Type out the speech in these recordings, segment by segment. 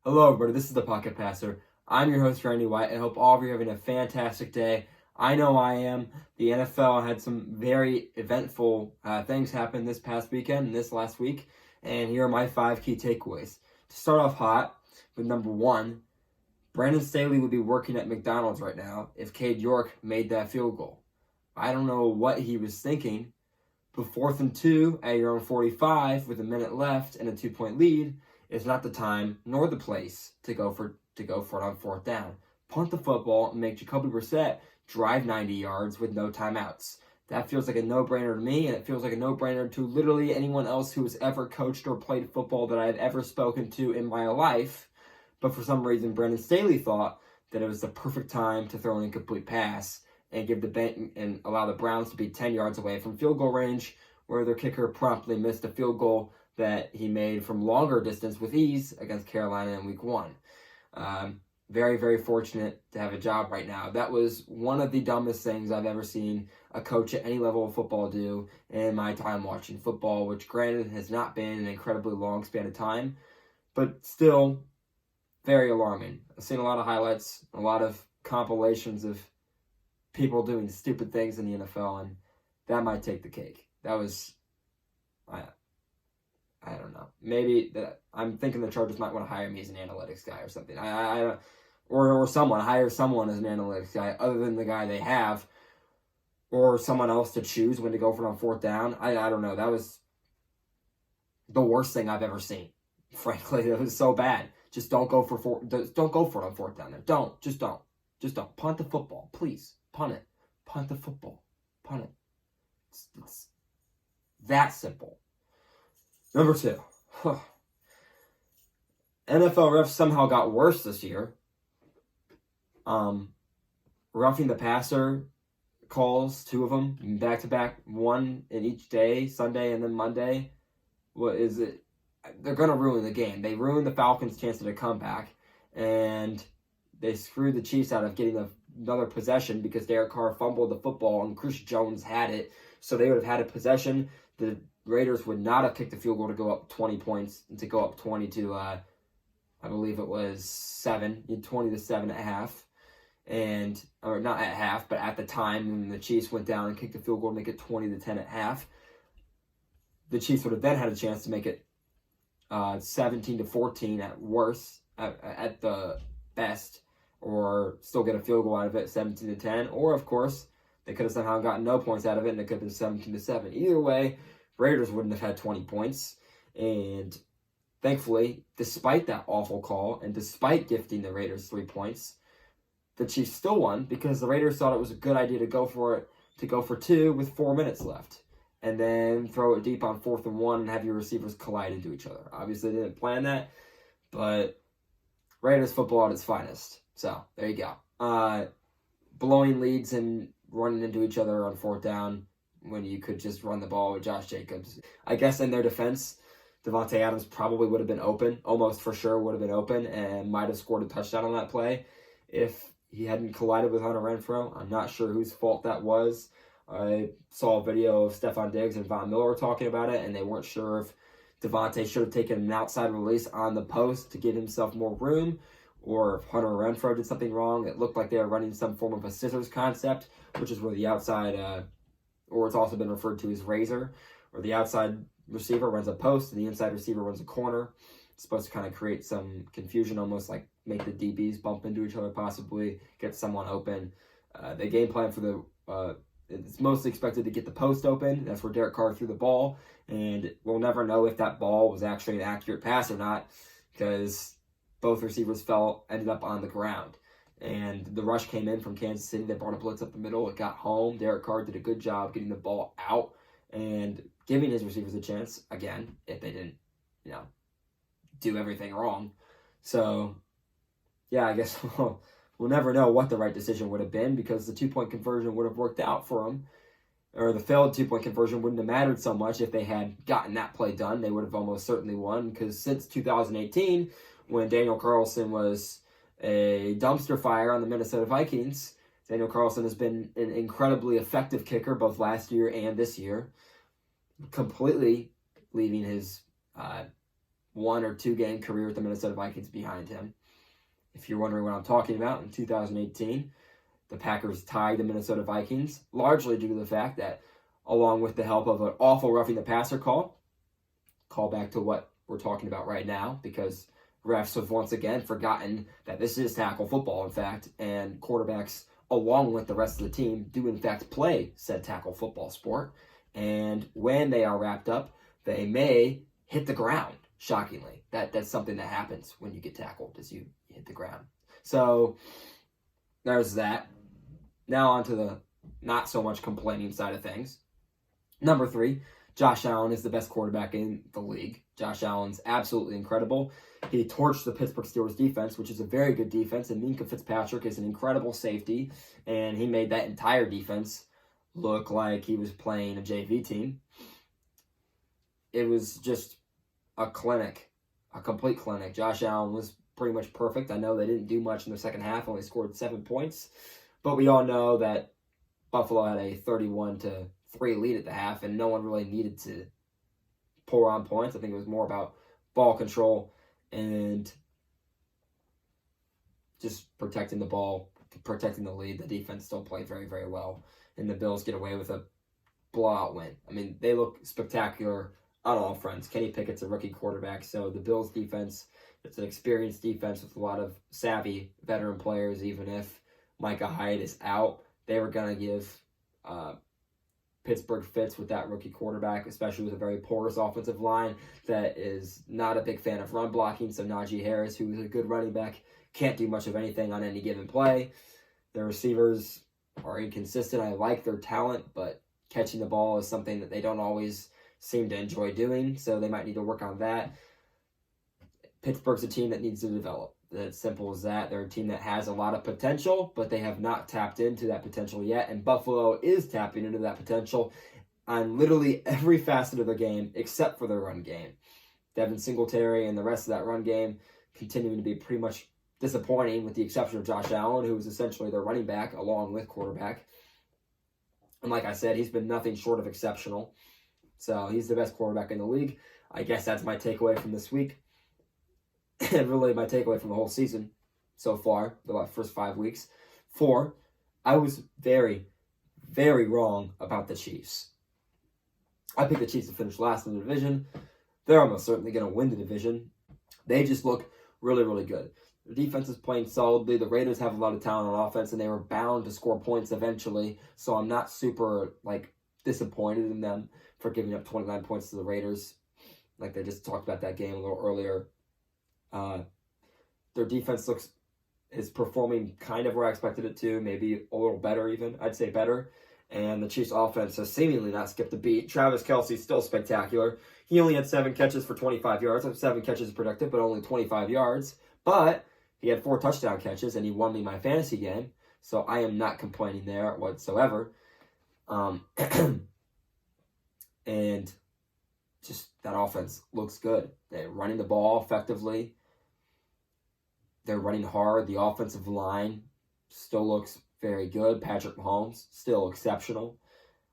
Hello, everybody. This is the Pocket Passer. I'm your host, Randy White, and I hope all of you are having a fantastic day. I know I am. The NFL had some very eventful things happen this past weekend and this last week, and here are my 5 key takeaways. To start off hot with number 1, Brandon Staley would be working at McDonald's right now if Cade York made that field goal. I don't know what he was thinking, but 4th and 2 at your own 45 with a minute left and a 2-point lead is not the time nor the place to go for it on 4th down. Punt the football and make Jacoby Brissett drive 90 yards with no timeouts. That feels like a no-brainer to me, and it feels like a no-brainer to literally anyone else who has ever coached or played football that I've ever spoken to in my life. But for some reason, Brandon Staley thought that it was the perfect time to throw an incomplete pass and allow the Browns to be 10 yards away from field goal range, where their kicker promptly missed a field goal that he made from longer distance with ease against Carolina in Week 1. Very, very fortunate to have a job right now. That was one of the dumbest things I've ever seen a coach at any level of football do in my time watching football, which granted has not been an incredibly long span of time, but still very alarming. I've seen a lot of highlights, a lot of compilations of people doing stupid things in the NFL, and that might take the cake. That was, I don't know. Maybe I'm thinking the Chargers might want to hire me as an analytics guy or something. Or hire someone as an analytics guy other than the guy they have, or someone else to choose when to go for it on 4th down. I don't know. That was the worst thing I've ever seen. Frankly, it was so bad. Just don't go for don't go for it on 4th down there. Just don't. Punt the football, please. Punt it. Punt the football. Punt it. It's that simple. Number 2. NFL refs somehow got worse this year. Roughing the passer calls, 2 of them, back-to-back, one in each day, Sunday and then Monday. What is it? They're going to ruin the game. They ruined the Falcons' chance at a comeback, and they screwed the Chiefs out of getting another possession because Derek Carr fumbled the football and Chris Jones had it, so they would have had a possession. The Raiders would not have kicked the field goal to go up 20 points, to go up 20 to, I believe it was 7, 20 to 7 at half. Or not at half, but at the time when the Chiefs went down and kicked the field goal to make it 20 to 10 at half. The Chiefs would have then had a chance to make it 17 to 14 at worst, at the best, or still get a field goal out of it, 17 to 10. Or, of course, they could have somehow gotten no points out of it, and it could have been 17 to 7. Either way, Raiders wouldn't have had 20 points. And thankfully, despite that awful call, and despite gifting the Raiders 3 points, the Chiefs still won because the Raiders thought it was a good idea to go for 2 with 4 minutes left, and then throw it deep on 4th and 1 and have your receivers collide into each other. Obviously, they didn't plan that, but Raiders football at its finest. So, there you go. Blowing leads and running into each other on 4th down when you could just run the ball with Josh Jacobs. I guess in their defense, Devontae Adams probably would have been open, almost for sure would have been open, and might have scored a touchdown on that play if he hadn't collided with Hunter Renfrow. I'm not sure whose fault that was. I saw a video of Stephon Diggs and Von Miller talking about it, and they weren't sure if Devontae should have taken an outside release on the post to give himself more room, or if Hunter Renfrow did something wrong. It looked like they were running some form of a scissors concept, which is where the outside, or it's also been referred to as razor, where the outside receiver runs a post and the inside receiver runs a corner. It's supposed to kind of create some confusion, almost like make the DBs bump into each other, possibly get someone open. The game plan for it's mostly expected to get the post open. That's where Derek Carr threw the ball, and we'll never know if that ball was actually an accurate pass or not because both receivers ended up on the ground. And the rush came in from Kansas City. They brought a blitz up the middle. It got home. Derek Carr did a good job getting the ball out and giving his receivers a chance, again, if they didn't, do everything wrong. So, yeah, I guess we'll never know what the right decision would have been because the 2-point conversion would have worked out for them. Or the failed 2-point conversion wouldn't have mattered so much if they had gotten that play done. They would have almost certainly won because since 2018, when Daniel Carlson was a dumpster fire on the Minnesota Vikings, Daniel Carlson has been an incredibly effective kicker both last year and this year, completely leaving his 1 or 2 game career with the Minnesota Vikings behind him. If you're wondering what I'm talking about, in 2018, the Packers tied the Minnesota Vikings, largely due to the fact that, along with the help of an awful roughing the passer call back to what we're talking about right now, because refs have once again forgotten that this is tackle football, in fact, and quarterbacks, along with the rest of the team, do in fact play said tackle football sport. And when they are wrapped up, they may hit the ground, shockingly. That's something that happens when you get tackled, is you hit the ground. So there's that. Now on to the not so much complaining side of things. Number 3, Josh Allen is the best quarterback in the league. Josh Allen's absolutely incredible. He torched the Pittsburgh Steelers defense, which is a very good defense, and Minkah Fitzpatrick is an incredible safety, and he made that entire defense look like he was playing a JV team. It was just a clinic, a complete clinic. Josh Allen was pretty much perfect. I know they didn't do much in the second half, only scored 7 points, but we all know that Buffalo had a 31-3 lead at the half, and no one really needed to pour on points. I think it was more about ball control and just protecting the ball, protecting the lead. The defense still played very, very well, and the Bills get away with a blowout win. I mean, they look spectacular on all fronts. Kenny Pickett's a rookie quarterback, so the Bills defense, it's an experienced defense with a lot of savvy veteran players. Even if Micah Hyde is out, they were going to give Pittsburgh fits with that rookie quarterback, especially with a very porous offensive line that is not a big fan of run blocking. So Najee Harris, who is a good running back, can't do much of anything on any given play. Their receivers are inconsistent. I like their talent, but catching the ball is something that they don't always seem to enjoy doing, so they might need to work on that. Pittsburgh's a team that needs to develop. It's simple as that. They're a team that has a lot of potential, but they have not tapped into that potential yet, and Buffalo is tapping into that potential on literally every facet of their game except for their run game. Devin Singletary and the rest of that run game continuing to be pretty much disappointing, with the exception of Josh Allen, who is essentially their running back along with quarterback. And like I said, he's been nothing short of exceptional. So he's the best quarterback in the league. I guess that's my takeaway from this week. And really my takeaway from the whole season so far, the first 5 weeks. 4, I was very, very wrong about the Chiefs. I picked the Chiefs to finish last in the division. They're almost certainly going to win the division. They just look really, really good. The defense is playing solidly. The Raiders have a lot of talent on offense, and they were bound to score points eventually. So I'm not super disappointed in them for giving up 29 points to the Raiders. Like they just talked about that game a little earlier. Their defense is performing kind of where I expected it to, maybe a little better even. I'd say better. And the Chiefs' offense has seemingly not skipped a beat. Travis Kelce's still spectacular. He only had 7 catches for 25 yards. 7 catches productive, but only 25 yards. But he had 4 touchdown catches, and he won me my fantasy game. So I am not complaining there whatsoever. And just that offense looks good. They're running the ball effectively. They're running hard. The offensive line still looks very good. Patrick Mahomes, still exceptional.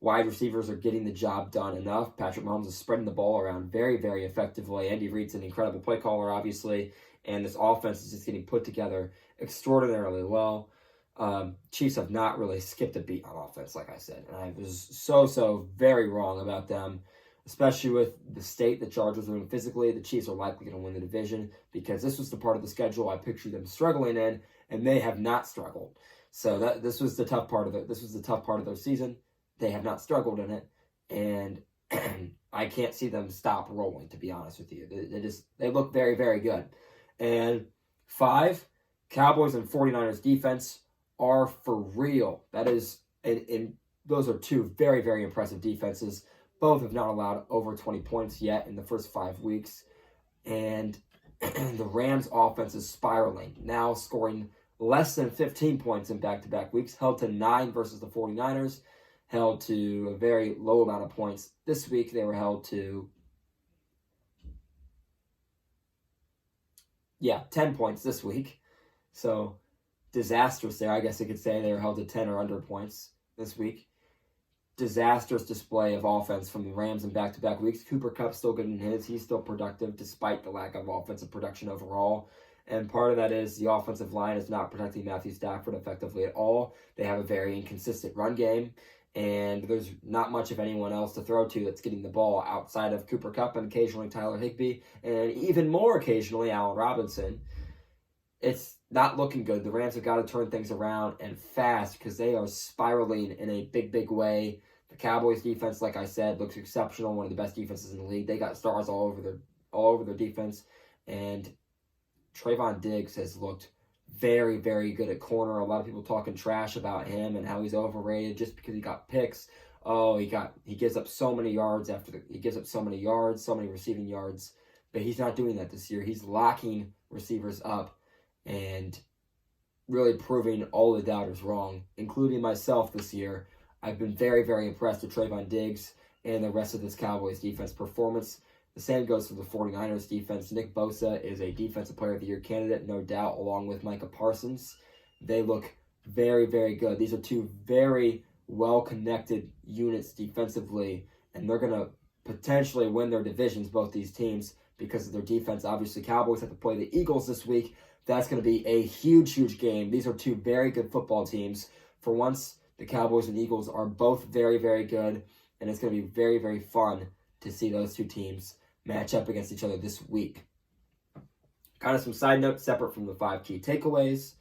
Wide receivers are getting the job done enough. Patrick Mahomes is spreading the ball around very, very effectively. Andy Reid's an incredible play caller, obviously. And this offense is just getting put together extraordinarily well. Chiefs have not really skipped a beat on offense, like I said. And I was so very wrong about them, especially with the state the Chargers are in physically. The Chiefs are likely going to win the division because this was the part of the schedule I pictured them struggling in, and they have not struggled. So this was the tough part of it. This was the tough part of their season. They have not struggled in it, and I can't see them stop rolling, to be honest with you. They look very, very good. And 5, Cowboys and 49ers defense are for real. That is, and those are 2 very, very impressive defenses. Both have not allowed over 20 points yet in the first 5 weeks. And the Rams offense is spiraling, now scoring less than 15 points in back-to-back weeks, held to 9 versus the 49ers, held to a very low amount of points. This week they were held to 10 points this week. So disastrous there, I guess you could say. They were held to 10 or under points this week. disastrous display of offense from the Rams in back-to-back weeks. Cooper Kupp's still getting his. He's still productive despite the lack of offensive production overall. And part of that is the offensive line is not protecting Matthew Stafford effectively at all. They have a very inconsistent run game, and there's not much of anyone else to throw to that's getting the ball outside of Cooper Kupp and occasionally Tyler Higbee, and even more occasionally Allen Robinson. It's not looking good. The Rams have got to turn things around and fast because they are spiraling in a big, big way. The Cowboys defense, like I said, looks exceptional. One of the best defenses in the league. They got stars all over their defense, and Trayvon Diggs has looked very, very good at corner. A lot of people talking trash about him and how he's overrated just because he got picks. Oh, he gives up so many yards he gives up so many yards, so many receiving yards, but he's not doing that this year. He's locking receivers up and really proving all the doubters wrong, including myself this year. I've been very, very impressed with Trayvon Diggs and the rest of this Cowboys defense performance. The same goes for the 49ers defense. Nick Bosa is a Defensive Player of the Year candidate, no doubt, along with Micah Parsons. They look very, very good. These are two very well-connected units defensively, and they're going to potentially win their divisions, both these teams, because of their defense. Obviously, Cowboys have to play the Eagles this week. That's going to be a huge, huge game. These are two very good football teams. For once, the Cowboys and Eagles are both very, very good, and it's going to be very, very fun to see those two teams match up against each other this week. Kind of some side notes separate from the 5 key takeaways.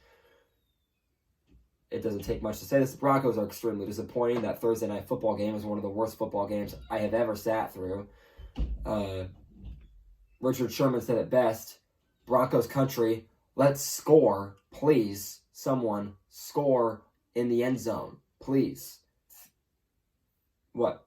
It doesn't take much to say this. The Broncos are extremely disappointing. That Thursday night football game is one of the worst football games I have ever sat through. Richard Sherman said it best. Broncos country, let's score, please. Someone score in the end zone, please. What?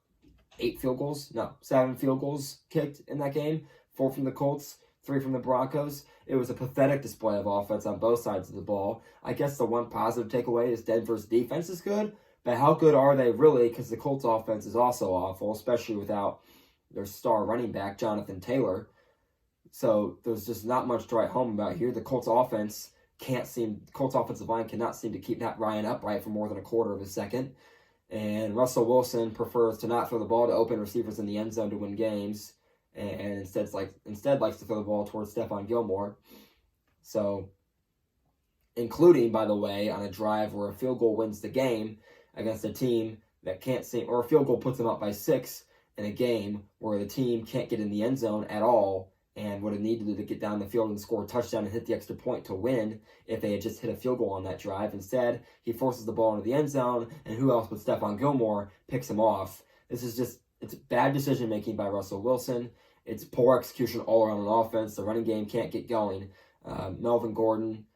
8 field goals? No, 7 field goals kicked in that game. 4 from the Colts, 3 from the Broncos. It was a pathetic display of offense on both sides of the ball. I guess the one positive takeaway is Denver's defense is good, but how good are they really? Because the Colts offense is also awful, especially without their star running back, Jonathan Taylor. So there's just not much to write home about here. The Colts offensive line cannot seem to keep Matt Ryan upright for more than a quarter of a second. And Russell Wilson prefers to not throw the ball to open receivers in the end zone to win games, and instead likes to throw the ball towards Stephon Gilmore. So, including, by the way, on a drive where a field goal wins the game against a team that can't seem, or a field goal puts them up by 6 in a game where the team can't get in the end zone at all, and would have needed to get down the field and score a touchdown and hit the extra point to win if they had just hit a field goal on that drive. Instead, he forces the ball into the end zone, and who else but Stephon Gilmore picks him off. It's bad decision-making by Russell Wilson. It's poor execution all around on offense. The running game can't get going. Melvin Gordon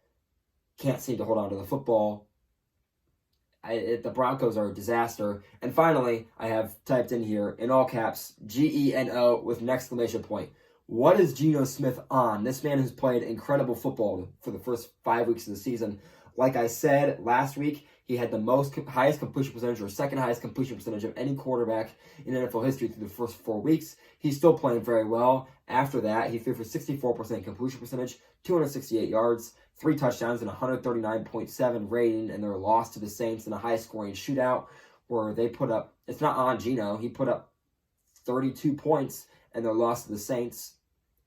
can't seem to hold on to the football. The Broncos are a disaster. And finally, I have typed in here, in all caps, Geno with an exclamation point. What is Geno Smith on? This man has played incredible football for the first 5 weeks of the season. Like I said last week, he had the highest completion percentage or second highest completion percentage of any quarterback in NFL history through the first 4 weeks. He's still playing very well. After that, he threw for 64% completion percentage, 268 yards, 3 touchdowns, and 139.7 rating in their loss to the Saints in a high-scoring shootout where they put up, it's not on Geno, he put up 32 points and their loss to the Saints.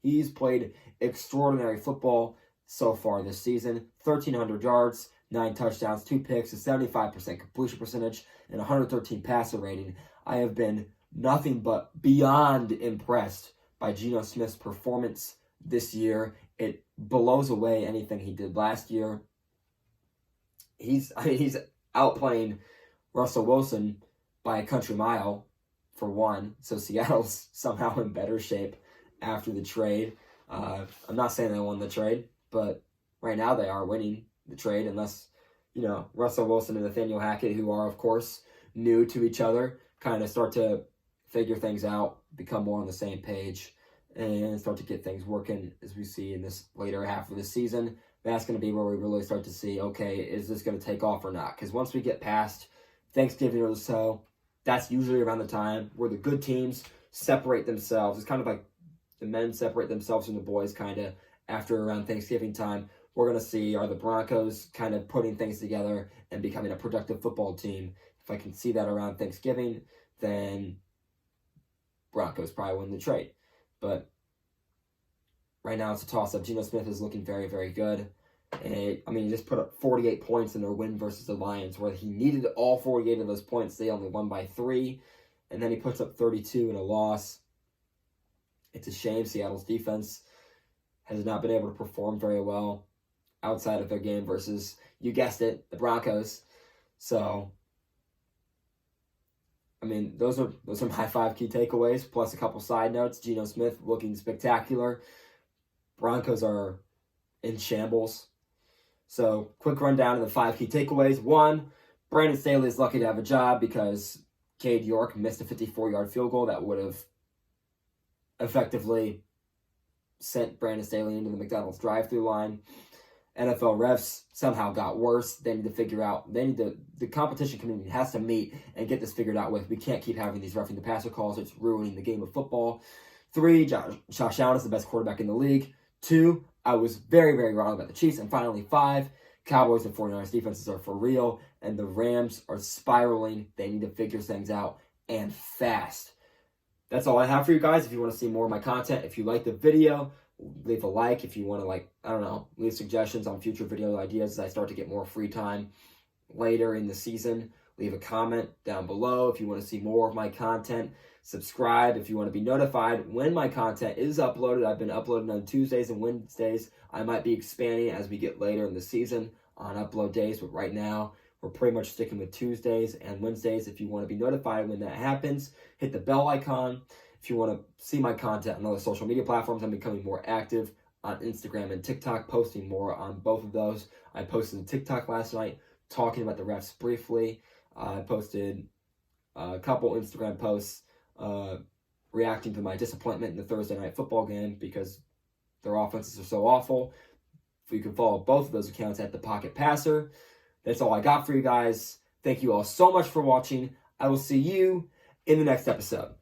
He's played extraordinary football so far this season. 1,300 yards, 9 touchdowns, 2 picks, a 75% completion percentage, and 113 passer rating. I have been nothing but beyond impressed by Geno Smith's performance this year. It blows away anything he did last year. He's outplaying Russell Wilson by a country mile, for one. So Seattle's somehow in better shape after the trade. I'm not saying they won the trade, but right now they are winning the trade, unless, Russell Wilson and Nathaniel Hackett, who are, of course, new to each other, kind of start to figure things out, become more on the same page, and start to get things working as we see in this later half of the season. That's going to be where we really start to see, okay, is this going to take off or not? Because once we get past Thanksgiving or so, that's usually around the time where the good teams separate themselves. It's kind of like the men separate themselves from the boys kind of after around Thanksgiving time. We're going to see, are the Broncos kind of putting things together and becoming a productive football team? if I can see that around Thanksgiving, then Broncos probably win the trade. But right now it's a toss-up. Geno Smith is looking very, very good. And, he just put up 48 points in their win versus the Lions, where he needed all 48 of those points. They only won by 3. And then he puts up 32 in a loss. It's a shame. Seattle's defense has not been able to perform very well outside of their game versus, you guessed it, the Broncos. So, those are my 5 key takeaways, plus a couple side notes. Geno Smith looking spectacular. Broncos are in shambles. So, quick rundown of the 5 key takeaways. 1, Brandon Staley is lucky to have a job because Cade York missed a 54-yard field goal that would have effectively sent Brandon Staley into the McDonald's drive-thru line. NFL refs somehow got worse. They need to figure out, the competition committee has to meet and get this figured out with. We can't keep having these roughing the passer calls. It's ruining the game of football. 3, Josh Allen is the best quarterback in the league. 2, I was very, very wrong about the Chiefs. And finally, 5, Cowboys and 49ers defenses are for real, and the Rams are spiraling. They need to figure things out, and fast. That's all I have for you guys. If you want to see more of my content, if you like the video, leave a like. If you want to, leave suggestions on future video ideas as I start to get more free time later in the season, leave a comment down below. If you want to see more of my content, subscribe. If you want to be notified when my content is uploaded, I've been uploading on Tuesdays and Wednesdays. I might be expanding as we get later in the season on upload days, but right now we're pretty much sticking with Tuesdays and Wednesdays. If you want to be notified when that happens, hit the bell icon. If you want to see my content on other social media platforms, I'm becoming more active on Instagram and TikTok, posting more on both of those. I posted a TikTok last night talking about the refs briefly. I posted a couple Instagram posts reacting to my disappointment in the Thursday night football game because their offenses are so awful. If you can follow both of those accounts at The Pocket Passer. That's all I got for you guys. Thank you all so much for watching. I will see you in the next episode.